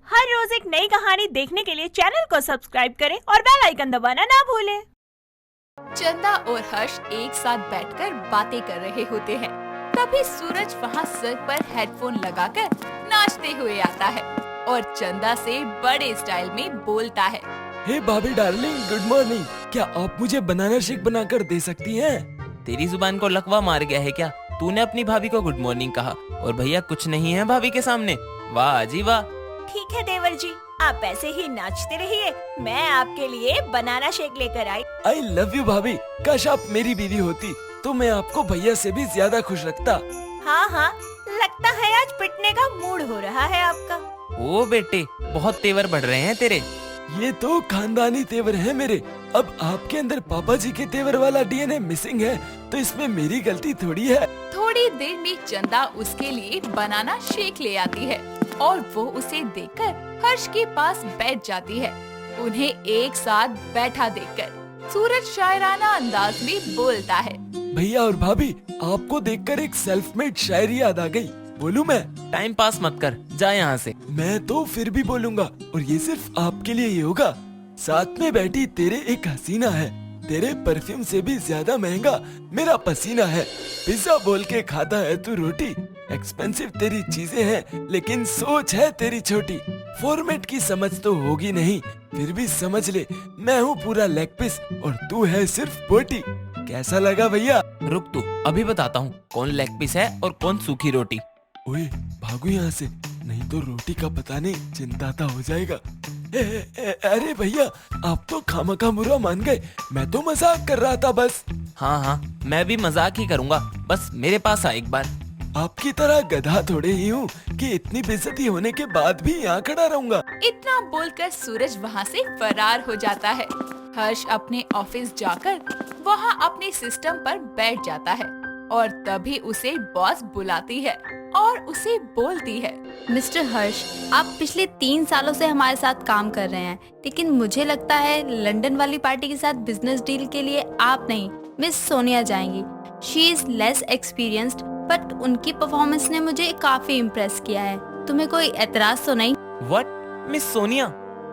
हर रोज एक नई कहानी देखने के लिए चैनल को सब्सक्राइब करें और बेल आइकन दबाना ना भूलें। चंदा और हर्ष एक साथ बैठकर बातें कर रहे होते हैं। तभी सूरज वहाँ सर पर हेडफोन लगाकर नाचते हुए आता है और चंदा से बड़े स्टाइल में बोलता है। हे भाभी डार्लिंग, गुड मॉर्निंग। क्या आप मुझे बनाना शेक बनाकर दे सकती हैं? तेरी जुबान को लकवा मार गया है क्या? तूने अपनी भाभी को गुड मॉर्निंग कहा और भैया कुछ नहीं है भाभी के सामने। वाह जी वाह। ठीक है देवर जी, आप ऐसे ही नाचते रहिए, मैं आपके लिए बनाना शेक लेकर आई लव यू भाभी। काश आप मेरी बीवी होती तो मैं आपको भैया से भी ज्यादा खुश रखता। हाँ, लगता है आज पिटने का मूड हो रहा है आपका। ओ बेटे, बहुत तेवर बढ़ रहे हैं तेरे। ये तो खानदानी तेवर है मेरे। अब आपके अंदर पापा जी के तेवर वाला डीएनए मिसिंग है तो इसमें मेरी गलती थोड़ी है। थोड़ी देर में चंदा उसके लिए बनाना शेक ले आती है और वो उसे देखकर हर्ष के पास बैठ जाती है। उन्हें एक साथ बैठा देखकर सूरज शायराना अंदाज में बोलता है। भैया और भाभी, आपको देखकर एक सेल्फ मेड शायरी याद आ गई। बोलूं मैं? टाइम पास मत कर, जा यहाँ से। मैं तो फिर भी बोलूंगा और ये सिर्फ आपके लिए ही होगा। साथ में बैठी तेरे एक हसीना है, तेरे परफ्यूम से भी ज्यादा महंगा मेरा पसीना है। पिज्जा बोल के खाता है तू रोटी, एक्सपेंसिव तेरी चीजें हैं लेकिन सोच है तेरी छोटी। फॉर्मेट की समझ तो होगी नहीं, फिर भी समझ ले मैं हूँ पूरा लेग पीस और तू है सिर्फ बोटी। कैसा लगा भैया? रुक तू, अभी बताता हूँ कौन लेग पीस है और कौन सूखी रोटी। ओए भागो यहाँ से, नहीं तो रोटी का पता नहीं चिंताता हो जाएगा। अरे भैया, आप तो खामखा बुरा मान गए, मैं तो मजाक कर रहा था बस। हाँ, मैं भी मजाक ही करूँगा, बस मेरे पास आ एक बार। आपकी तरह गधा थोड़े ही हूँ कि इतनी बेइज्जती होने के बाद भी यहाँ खड़ा रहूंगा। इतना बोलकर सूरज वहाँ से फरार हो जाता है। हर्ष अपने ऑफिस जाकर वहाँ अपने सिस्टम पर बैठ जाता है और तभी उसे बॉस बुलाती है और उसे बोलती है। मिस्टर हर्ष, आप पिछले 3 सालों से हमारे साथ काम कर रहे हैं, लेकिन मुझे लगता है लंदन वाली पार्टी के साथ बिजनेस डील के लिए आप नहीं, मिस सोनिया जाएंगी। She is less experienced, but उनकी परफॉर्मेंस ने मुझे काफी इम्प्रेस किया है। तुम्हें कोई एतराज तो नहीं? What, miss Sonia?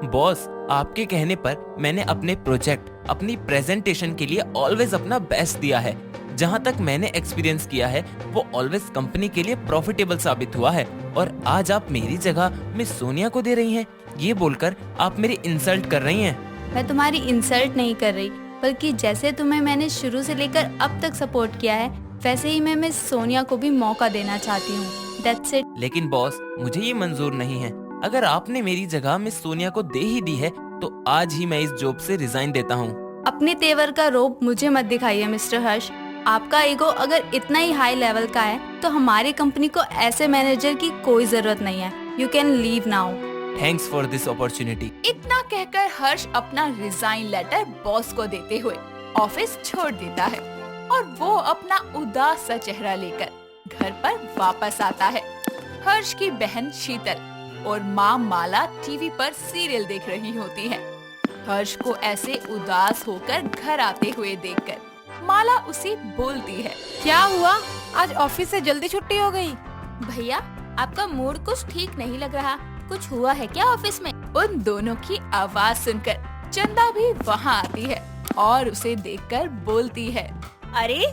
बॉस, आपके कहने पर मैंने अपने प्रोजेक्ट, अपनी प्रेजेंटेशन के लिए ऑलवेज अपना बेस्ट दिया है। जहाँ तक मैंने एक्सपीरियंस किया है वो ऑलवेज कंपनी के लिए प्रॉफिटेबल साबित हुआ है और आज आप मेरी जगह मिस सोनिया को दे रही हैं। ये बोलकर आप मेरी इंसल्ट कर रही हैं। मैं तुम्हारी इंसल्ट नहीं कर रही, बल्कि जैसे तुम्हें मैंने शुरू से लेकर अब तक सपोर्ट किया है वैसे ही मैं मिस सोनिया को भी मौका देना चाहती हूँ। That's it। लेकिन बॉस, मुझे ये मंजूर नहीं है। अगर आपने मेरी जगह मिस सोनिया को दे ही दी है तो आज ही मैं इस जॉब से रिजाइन देता हूँ। अपने तेवर का रोब मुझे मत दिखाइए मिस्टर हर्ष। आपका ईगो अगर इतना ही हाई लेवल का है तो हमारी कंपनी को ऐसे मैनेजर की कोई जरूरत नहीं है। You can leave now. Thanks for this opportunity. इतना कहकर हर्ष अपना रिजाइन लेटर बॉस को देते हुए ऑफिस छोड़ देता है और वो अपना उदास सा चेहरा लेकर घर पर वापस आता है। हर्ष की बहन शीतल और माँ माला टीवी पर सीरियल देख रही होती है। हर्ष को ऐसे उदास होकर घर आते हुए देखकर माला उसे बोलती है। क्या हुआ, आज ऑफिस से जल्दी छुट्टी हो गई? भैया, आपका मूड कुछ ठीक नहीं लग रहा, कुछ हुआ है क्या ऑफिस में? उन दोनों की आवाज सुनकर चंदा भी वहाँ आती है और उसे देखकर बोलती है। अरे,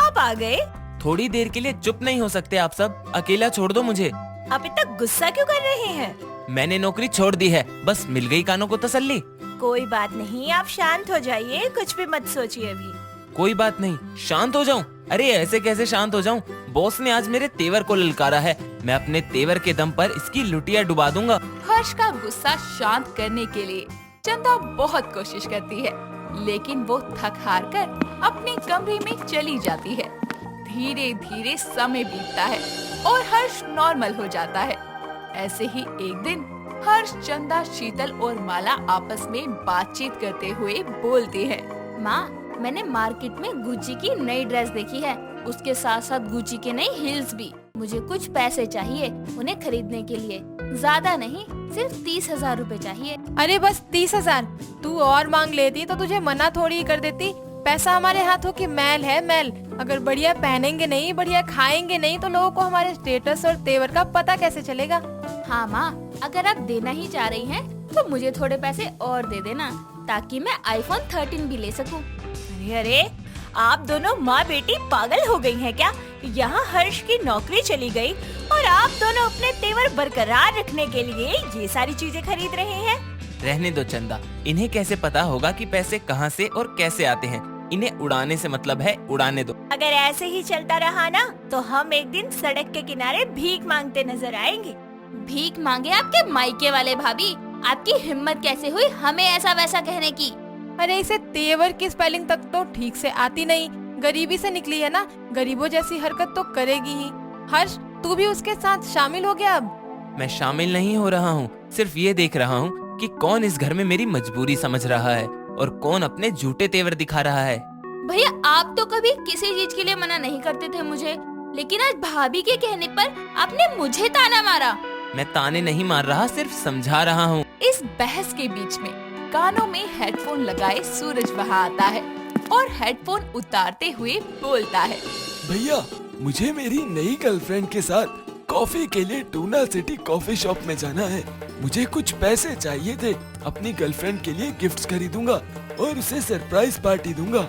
आप आ गए? थोड़ी देर के लिए चुप नहीं हो सकते आप सब? अकेला छोड़ दो मुझे। आप इतना गुस्सा क्यों कर रहे हैं? मैंने नौकरी छोड़ दी है, बस मिल गई कानों को तसल्ली। कोई बात नहीं, आप शांत हो जाइए, कुछ भी मत सोचिए अभी। कोई बात नहीं, शांत हो जाऊं? अरे ऐसे कैसे शांत हो जाऊं? बॉस ने आज मेरे तेवर को ललकारा है, मैं अपने तेवर के दम पर इसकी लुटिया डुबा दूंगा। हर्ष का गुस्सा शांत करने के लिए चंदा बहुत कोशिश करती है, लेकिन वो थक हार कर अपने कमरे में चली जाती है। धीरे धीरे समय बीतता है और हर्ष नॉर्मल हो जाता है। ऐसे ही एक दिन हर्ष, चंदा, शीतल और माला आपस में बातचीत करते हुए बोलते हैं। माँ, मैंने मार्केट में गुच्ची की नई ड्रेस देखी है, उसके साथ साथ गुच्ची के नई हील्स भी। मुझे कुछ पैसे चाहिए उन्हें खरीदने के लिए, ज्यादा नहीं, सिर्फ 30,000 रूपए चाहिए। अरे बस 30,000? तू और मांग लेती तो तुझे मना थोड़ी ही कर देती। पैसा हमारे हाथों की मैल है, मैल। अगर बढ़िया पहनेंगे नहीं, बढ़िया खाएंगे नहीं तो लोगों को हमारे स्टेटस और तेवर का पता कैसे चलेगा? हाँ माँ, अगर आप देना ही चाह रही हैं, तो मुझे थोड़े पैसे और दे देना ताकि मैं iPhone 13 भी ले सकूं। अरे अरे, आप दोनों माँ बेटी पागल हो गई हैं क्या? यहाँ हर्ष की नौकरी चली गई और आप दोनों अपने तेवर बरकरार रखने के लिए ये सारी चीजें खरीद रहे हैं। रहने दो चंदा, इन्हें कैसे पता होगा कि पैसे कहाँ से और कैसे आते हैं? इन्हें उड़ाने से मतलब है, उड़ाने दो। अगर ऐसे ही चलता रहा ना तो हम एक दिन सड़क के किनारे भीख मांगते नजर आएंगे। भीख मांगे आपके मायके वाले भाभी? आपकी हिम्मत कैसे हुई हमें ऐसा वैसा कहने की? अरे इसे तेवर की स्पेलिंग तक तो ठीक से आती नहीं, गरीबी से निकली है ना, गरीबों जैसी हरकत तो करेगी ही। हर्ष, तू भी उसके साथ शामिल हो गया अब? मैं शामिल नहीं हो रहा हूँ, सिर्फ ये देख रहा हूँ कि कौन इस घर में मेरी मजबूरी समझ रहा है और कौन अपने झूठे तेवर दिखा रहा है। भैया, आप तो कभी किसी चीज के लिए मना नहीं करते थे मुझे, लेकिन आज भाभी के कहने पर आपने मुझे ताना मारा। मैं ताने नहीं मार रहा, सिर्फ समझा रहा हूँ। इस बहस के बीच में कानों में हेडफोन लगाए सूरज वहाँ आता है और हेडफोन उतारते हुए बोलता है, भैया, मुझे मेरी नई गर्लफ्रेंड के साथ कॉफी के लिए टूना सिटी कॉफी शॉप में जाना है। मुझे कुछ पैसे चाहिए थे, अपनी गर्लफ्रेंड के लिए गिफ्ट्स खरीदूंगा और उसे सरप्राइज पार्टी दूंगा।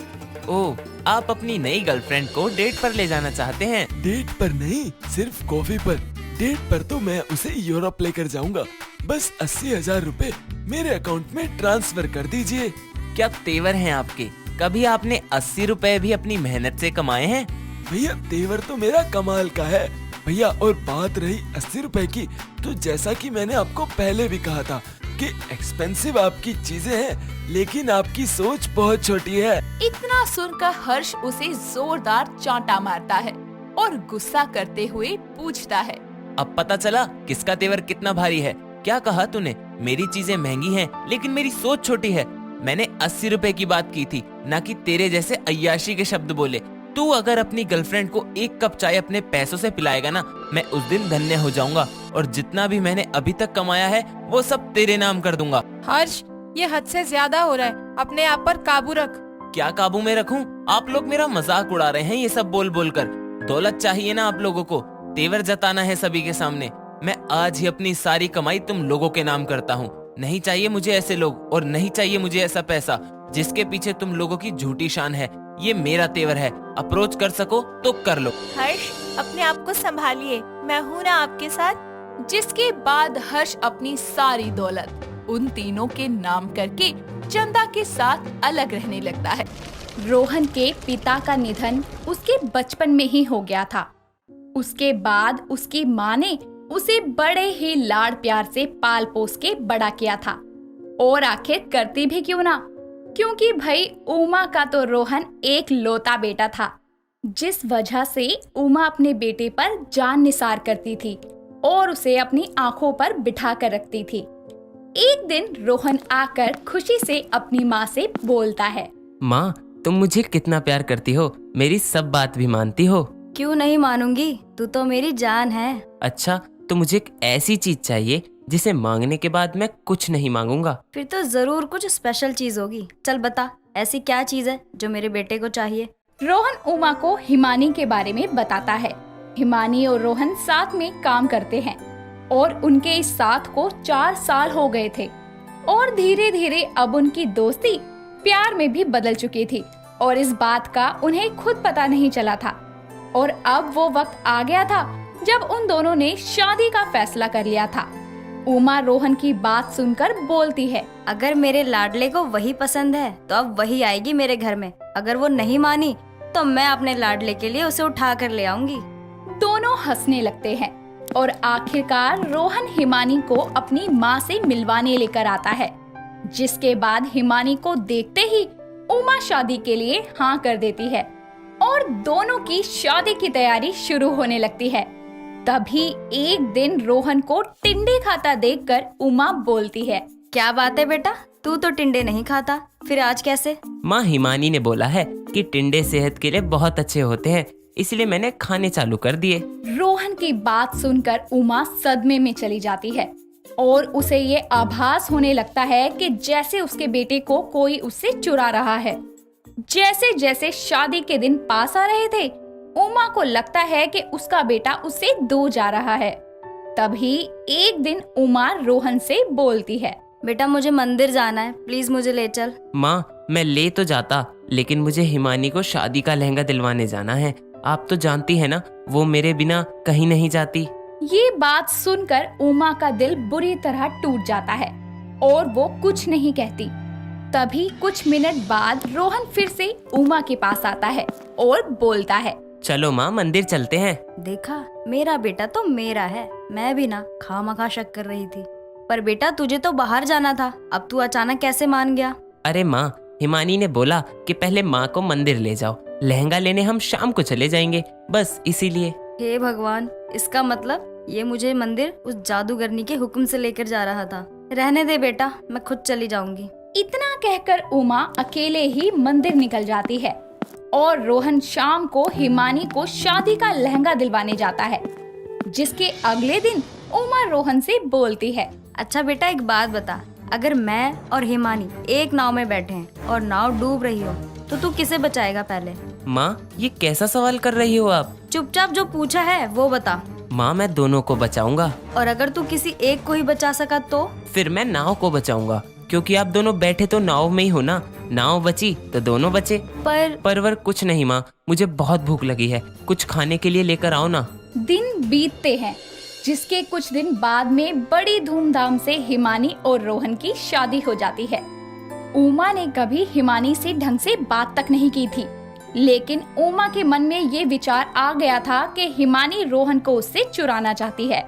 ओह, आप अपनी नई गर्लफ्रेंड को डेट पर ले जाना चाहते हैं? डेट पर नहीं, सिर्फ कॉफी पर। डेट पर तो मैं उसे यूरोप लेकर जाऊंगा। बस 80,000 रुपए मेरे अकाउंट में ट्रांसफर कर दीजिए। क्या तेवर हैं आपके? कभी आपने 80 रुपए भी अपनी मेहनत से कमाए हैं? भैया, तेवर तो मेरा कमाल का है भैया। और बात रही 80 रुपए की, तो जैसा कि मैंने आपको पहले भी कहा था कि एक्सपेंसिव आपकी चीजें हैं, लेकिन आपकी सोच बहुत छोटी है। इतना सुनकर हर्ष उसे जोरदार चांटा मारता है और गुस्सा करते हुए पूछता है, अब पता चला किसका तेवर कितना भारी है। क्या कहा तूने? मेरी चीजें महंगी हैं, लेकिन मेरी सोच छोटी है। मैंने 80 रुपए की बात की थी, ना कि तेरे जैसे अय्याशी के शब्द बोले। तू अगर अपनी गर्लफ्रेंड को एक कप चाय अपने पैसों से पिलाएगा ना, मैं उस दिन धन्य हो जाऊंगा और जितना भी मैंने अभी तक कमाया है वो सब तेरे नाम कर दूंगा। हर्ष, ये हद से ज्यादा हो रहा है, अपने आप पर काबू रख। क्या काबू में रखूं? आप लोग मेरा मजाक उड़ा रहे हैं ये सब बोल बोल कर। दौलत चाहिए ना आप लोगों को, तेवर जताना है सभी के सामने। मैं आज ही अपनी सारी कमाई तुम लोगों के नाम करता हूँ। नहीं चाहिए मुझे ऐसे लोग और नहीं चाहिए मुझे ऐसा पैसा जिसके पीछे तुम लोगों की झूठी शान है। ये मेरा तेवर है, अप्रोच कर सको तो कर लो। हर्ष, अपने आप को संभालिए, मैं हूँ ना आपके साथ। जिसके बाद हर्ष अपनी सारी दौलत उन तीनों के नाम करके चंदा के साथ अलग रहने लगता है। रोहन के पिता का निधन उसके बचपन में ही हो गया था। उसके बाद उसकी माँ ने उसे बड़े ही लाड़ प्यार से पाल पोस के बड़ा किया था, और आखिर करती भी क्यों ना, क्योंकि भाई उमा का तो रोहन एक लौता बेटा था, जिस वजह से उमा अपने बेटे पर जान निसार करती थी और उसे अपनी आंखों पर बिठा कर रखती थी। एक दिन रोहन आकर खुशी से अपनी माँ से बोलता है, माँ, तुम मुझे कितना प्यार करती हो, मेरी सब बात भी मानती हो। क्यों नहीं मानूंगी, तू तो मेरी जान है। अच्छा, तो मुझे एक ऐसी चीज चाहिए जिसे मांगने के बाद मैं कुछ नहीं मांगूंगा। फिर तो जरूर कुछ स्पेशल चीज होगी। चल बता, ऐसी क्या चीज है जो मेरे बेटे को चाहिए? रोहन उमा को हिमानी के बारे में बताता है। हिमानी और रोहन साथ में काम करते हैं और उनके इस साथ को 4 साल हो गए थे और धीरे धीरे अब उनकी दोस्ती प्यार में भी बदल चुकी थी और इस बात का उन्हें खुद पता नहीं चला था। और अब वो वक्त आ गया था जब उन दोनों ने शादी का फैसला कर लिया था। उमा रोहन की बात सुनकर बोलती है, अगर मेरे लाडले को वही पसंद है तो अब वही आएगी मेरे घर में। अगर वो नहीं मानी तो मैं अपने लाडले के लिए उसे उठा कर ले आऊंगी। दोनों हंसने लगते हैं और आखिरकार रोहन हिमानी को अपनी माँ से मिलवाने लेकर आता है, जिसके बाद हिमानी को देखते ही उमा शादी के लिए हाँ कर देती है और दोनों की शादी की तैयारी शुरू होने लगती है। तभी एक दिन रोहन को टिंडे खाता देखकर उमा बोलती है, क्या बात है बेटा, तू तो टिंडे नहीं खाता, फिर आज कैसे? माँ, हिमानी ने बोला है कि टिंडे सेहत के लिए बहुत अच्छे होते हैं, इसलिए मैंने खाने चालू कर दिए। रोहन की बात सुनकर उमा सदमे में चली जाती है और उसे ये आभास होने लगता है कि जैसे उसके बेटे को कोई उससे चुरा रहा है। जैसे जैसे शादी के दिन पास आ रहे थे, उमा को लगता है कि उसका बेटा उससे दूर जा रहा है। तभी एक दिन उमा रोहन से बोलती है। बेटा मुझे मंदिर जाना है, प्लीज मुझे ले चल। माँ मैं ले तो जाता, लेकिन मुझे हिमानी को शादी का लहंगा दिलवाने जाना है। आप तो जानती है ना, वो मेरे बिना कहीं नहीं जाती। ये बात सुनकर उमा का दिल बुरी तरह टूट जाता है और वो कुछ नहीं कहती। तभी कुछ मिनट बाद रोहन फिर से उमा के पास आता है और बोलता है, चलो माँ मंदिर चलते हैं। देखा, मेरा बेटा तो मेरा है। मैं भी ना खामखा शक कर रही थी। पर बेटा तुझे तो बाहर जाना था, अब तू अचानक कैसे मान गया? अरे माँ, हिमानी ने बोला कि पहले माँ को मंदिर ले जाओ, लहंगा लेने हम शाम को चले जाएंगे, बस इसीलिए। हे भगवान, इसका मतलब ये मुझे मंदिर उस जादूगरनी के हुक्म से लेकर जा रहा था। रहने दे बेटा, मैं खुद चली जाऊंगी। इतना कहकर उमा अकेले ही मंदिर निकल जाती है और रोहन शाम को हिमानी को शादी का लहंगा दिलवाने जाता है। जिसके अगले दिन उमा रोहन से बोलती है, अच्छा बेटा एक बात बता, अगर मैं और हिमानी एक नाव में बैठे हैं और नाव डूब रही हो तो तू किसे बचाएगा पहले? माँ ये कैसा सवाल कर रही हो आप? चुपचाप जो पूछा है वो बता। माँ मैं दोनों को बचाऊंगा। और अगर तू किसी एक को ही बचा सका तो? फिर मैं नाव को बचाऊंगा, क्योंकि आप दोनों बैठे तो नाव में ही हो ना। नाव बची तो दोनों बचे। परवर कुछ नहीं माँ, मुझे बहुत भूख लगी है, कुछ खाने के लिए लेकर आओ ना। दिन बीतते हैं, जिसके कुछ दिन बाद में बड़ी धूमधाम से हिमानी और रोहन की शादी हो जाती है। उमा ने कभी हिमानी से ढंग से बात तक नहीं की थी, लेकिन उमा के मन में ये विचार आ गया था कि हिमानी रोहन को उससे चुराना चाहती है।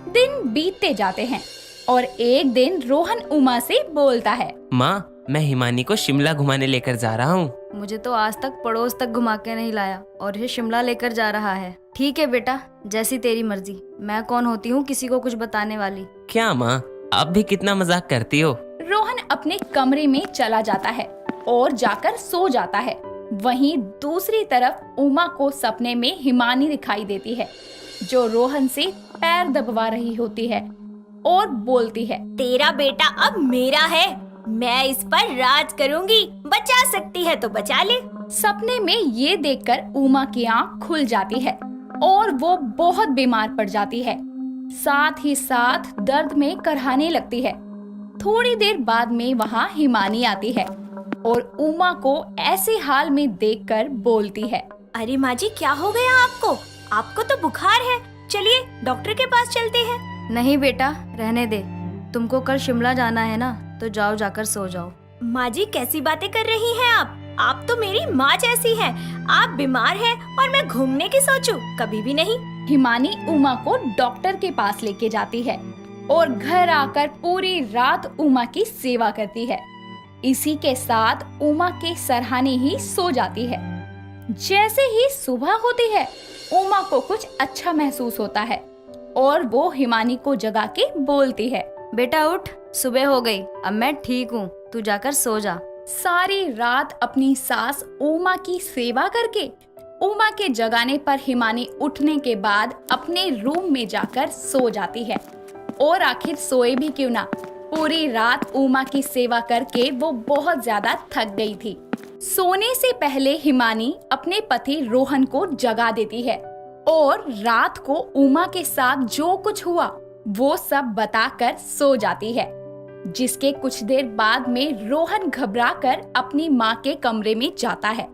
दिन बीतते जाते हैं और एक दिन रोहन उमा से बोलता है, माँ मैं हिमानी को शिमला घुमाने लेकर जा रहा हूँ। मुझे तो आज तक पड़ोस तक घुमा के नहीं लाया और ये शिमला लेकर जा रहा है। ठीक है बेटा, जैसी तेरी मर्जी। मैं कौन होती हूँ किसी को कुछ बताने वाली? क्या माँ, आप भी कितना मजाक करती हो। रोहन अपने कमरे में चला जाता है और जाकर सो जाता है। वहीं दूसरी तरफ उमा को सपने में हिमानी दिखाई देती है, जो रोहन से पैर दबवा रही होती है और बोलती है, तेरा बेटा अब मेरा है, मैं इस पर राज करूंगी, बचा सकती है तो बचा ले। सपने में ये देखकर उमा की आंख खुल जाती है और वो बहुत बीमार पड़ जाती है, साथ ही साथ दर्द में करहाने लगती है। थोड़ी देर बाद में वहाँ हिमानी आती है और उमा को ऐसे हाल में देखकर बोलती है, अरे माँ जी क्या हो गया आपको? आपको तो बुखार है, चलिए डॉक्टर के पास चलते हैं। नहीं बेटा रहने दे, तुमको कल शिमला जाना है ना, तो जाओ जाकर सो जाओ। माँ जी कैसी बातें कर रही हैं आप तो मेरी माँ जैसी हैं। आप बीमार हैं और मैं घूमने की सोचूं, कभी भी नहीं। हिमानी उमा को डॉक्टर के पास लेके जाती है और घर आकर पूरी रात उमा की सेवा करती है। इसी के साथ उमा के सरहाने ही सो जाती है। जैसे ही सुबह होती है, उमा को कुछ अच्छा महसूस होता है और वो हिमानी को जगा के बोलती है, बेटा उठ, सुबह हो गई, अब मैं ठीक हूँ, तू जाकर सो जा। सारी रात अपनी सास उमा की सेवा करके उमा के जगाने पर हिमानी उठने के बाद अपने रूम में जाकर सो जाती है। और आखिर सोए भी क्यों ना, पूरी रात उमा की सेवा करके वो बहुत ज्यादा थक गई थी। सोने से पहले हिमानी अपने पति रोहन को जगा देती है और रात को उमा के साथ जो कुछ हुआ वो सब बताकर सो जाती है। जिसके कुछ देर बाद में रोहन घबराकर अपनी माँ के कमरे में जाता है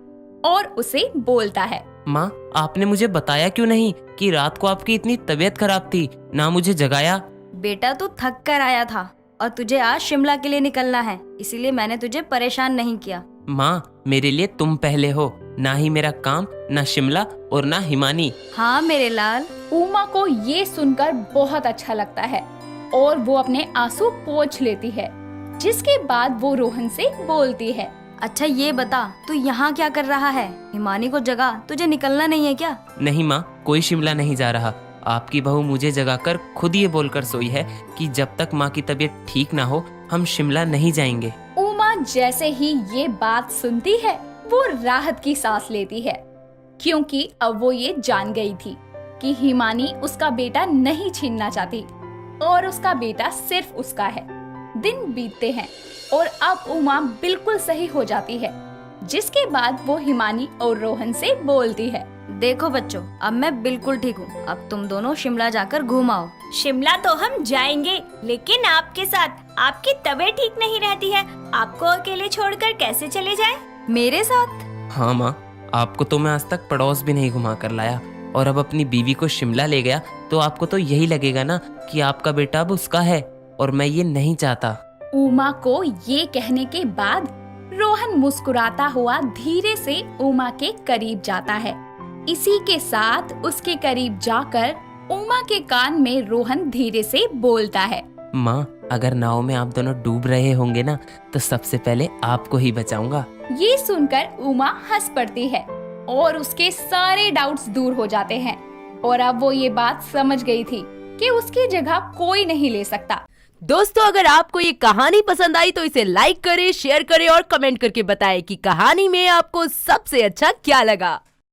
और उसे बोलता है, माँ आपने मुझे बताया क्यों नहीं कि रात को आपकी इतनी तबीयत खराब थी, ना मुझे जगाया। बेटा तू थक कर आया था और तुझे आज शिमला के लिए निकलना है, इसीलिए मैंने तुझे परेशान नहीं किया। माँ मेरे लिए तुम पहले हो, ना ही मेरा काम, ना शिमला और ना हिमानी। हाँ मेरे लाल। उमा को ये सुनकर बहुत अच्छा लगता है और वो अपने आंसू पोंछ लेती है। जिसके बाद वो रोहन से बोलती है, अच्छा ये बता तू यहाँ क्या कर रहा है? हिमानी को जगा, तुझे निकलना नहीं है क्या? नहीं माँ, कोई शिमला नहीं जा रहा। आपकी बहू मुझे जगाकर खुद ये बोलकर सोई है कि जब तक माँ की तबीयत ठीक ना हो हम शिमला नहीं जाएंगे। उमा जैसे ही ये बात सुनती है वो राहत की सांस लेती है, क्योंकि अब वो ये जान गई थी कि हिमानी उसका बेटा नहीं छीनना चाहती और उसका बेटा सिर्फ उसका है। दिन बीतते हैं और अब उमा बिल्कुल सही हो जाती है। जिसके बाद वो हिमानी और रोहन से बोलती है, देखो बच्चों, अब मैं बिल्कुल ठीक हूँ। अब तुम दोनों शिमला जाकर घूम आओ। शिमला तो हम जाएंगे, लेकिन आपके साथ। आपकी तबीयत ठीक नहीं रहती है, आपको अकेले छोड़कर कैसे चले जाएं? मेरे साथ? हाँ माँ, आपको तो मैं आज तक पड़ोस भी नहीं घुमा कर लाया, और अब अपनी बीवी को शिमला ले गया तो आपको तो यही लगेगा ना कि आपका बेटा अब उसका है, और मैं ये नहीं चाहता। उमा को ये कहने के बाद रोहन मुस्कुराता हुआ धीरे से उमा के करीब जाता है। इसी के साथ उसके करीब जाकर उमा के कान में रोहन धीरे से बोलता है, माँ, अगर नाव में आप दोनों डूब रहे होंगे ना, तो सबसे पहले आपको ही बचाऊंगा। ये सुनकर उमा हंस पड़ती है और उसके सारे डाउट्स दूर हो जाते हैं, और अब वो ये बात समझ गई थी कि उसकी जगह कोई नहीं ले सकता। दोस्तों, अगर आपको ये कहानी पसंद आई तो इसे लाइक करें, शेयर करें और कमेंट करके बताएं कि कहानी में आपको सबसे अच्छा क्या लगा।